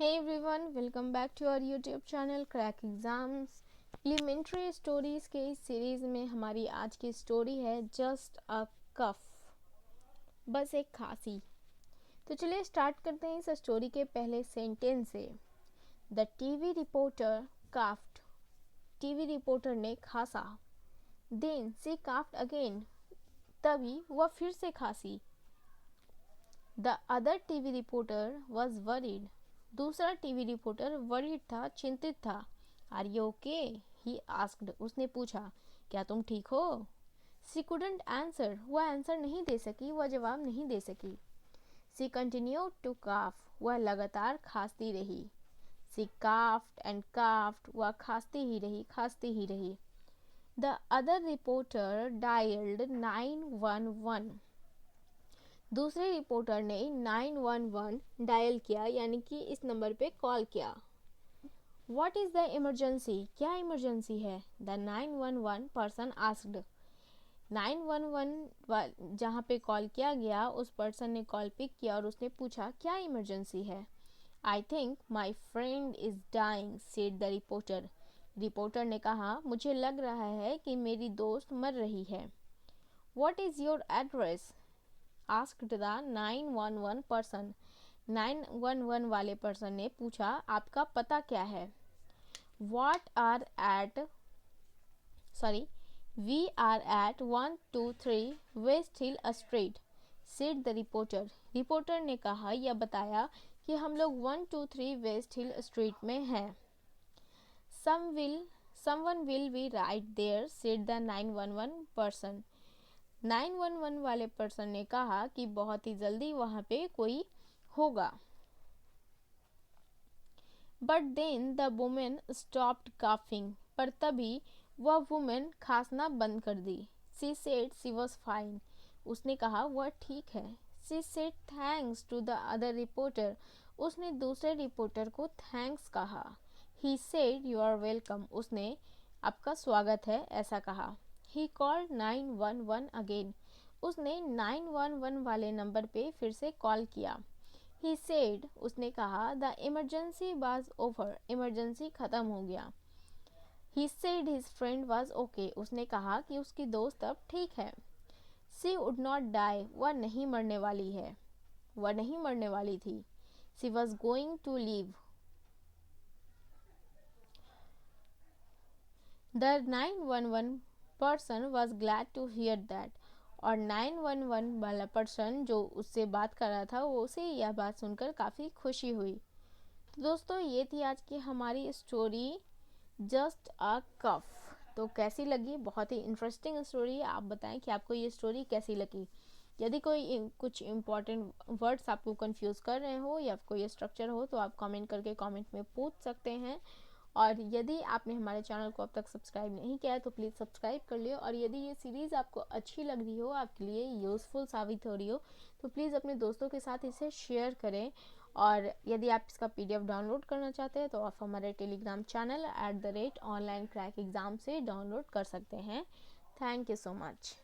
Hey everyone, welcome back to our YouTube channel Crack Exams elementary stories के इस series में हमारी आज की स्टोरी है जस्ट अ कफ, बस एक खांसी। तो चलिए स्टार्ट करते हैं इस स्टोरी के पहले सेंटेंस से। The TV reporter coughed, TV reporter ने खांसा। देन शी काफ्ड अगेन, तभी वह फिर से खांसी। The other TV reporter was worried, दूसरा टीवी रिपोर्टर वरीड था, चिंतित था। Are you okay, he asked, उसने पूछा, क्या तुम ठीक हो? शी कुडंट आंसर, वह आंसर नहीं दे सकी, वह जवाब नहीं दे सकी। शी कंटिन्यूड टू काफ, वह लगातार खांसती रही। शी काफ्ड एंड काफ्ड, वह खांसती ही रही, खांसती ही रही। द अदर रिपोर्टर डायल्ड 911, दूसरे रिपोर्टर ने 911 डायल किया, यानी कि इस नंबर पे कॉल किया। व्हाट इज़ द इमरजेंसी, क्या इमरजेंसी है? द 911 पर्सन आस्क्ड, 911 जहाँ पे कॉल किया गया उस पर्सन ने कॉल पिक किया और उसने पूछा क्या इमरजेंसी है? I think my friend is dying, said the reporter, reporter ने कहा मुझे लग रहा है कि मेरी दोस्त मर रही है। What is your address, asked the 911 person, 911 वाले पर्सन ने पूछा आपका पता क्या है? We are at 123 west hill street, said the reporter, reporter ने कहा या बताया कि हम लोग 123 वेस्ट हिल स्ट्रीट में हैं। Someone will be right there, said the 911 person, 911 वाले पर्सन ने कहा कि बहुत ही जल्दी वहाँ पे कोई होगा। But then the women stopped coughing, पर तभी वह वुमेन खांसना बंद कर दी। She said she was fine, उसने कहा वह ठीक है। She said thanks to the other reporter, उसने दूसरे रिपोर्टर को थैंक्स कहा। He said you are welcome, उसने आपका स्वागत है ऐसा कहा। ही कॉल्ड 911 अगेन, उसने 911 वाले नंबर पे फिर से कॉल किया। He said, उसने कहा the emergency was over, emergency खत्म हो गया। He said his friend was okay, उसने कहा कि उसकी दोस्त अब ठीक है। She would not die, वह नहीं मरने वाली है, वह नहीं मरने वाली थी। She was going to live. The 911 person was glad to hear that, और 911 वाला पर्सन जो उससे बात कर रहा था वो उसे यह बात सुनकर काफ़ी खुशी हुई। तो दोस्तों ये थी आज की हमारी स्टोरी जस्ट अ कफ। तो कैसी लगी? बहुत ही इंटरेस्टिंग स्टोरी है। आप बताएं कि आपको ये स्टोरी कैसी लगी। यदि कोई कुछ इम्पोर्टेंट वर्ड्स आपको कंफ्यूज कर रहे हो या कोई स्ट्रक्चर हो तो आप कमेंट करके कमेंट में पूछ सकते हैं। और यदि आपने हमारे चैनल को अब तक सब्सक्राइब नहीं किया है तो प्लीज़ सब्सक्राइब कर लियो। और यदि ये सीरीज़ आपको अच्छी लग रही हो, आपके लिए यूज़फुल साबित हो रही हो, तो प्लीज़ अपने दोस्तों के साथ इसे शेयर करें। और यदि आप इसका PDF डाउनलोड करना चाहते हैं तो आप हमारे Telegram channel @online crack exam से डाउनलोड कर सकते हैं। Thank you so much.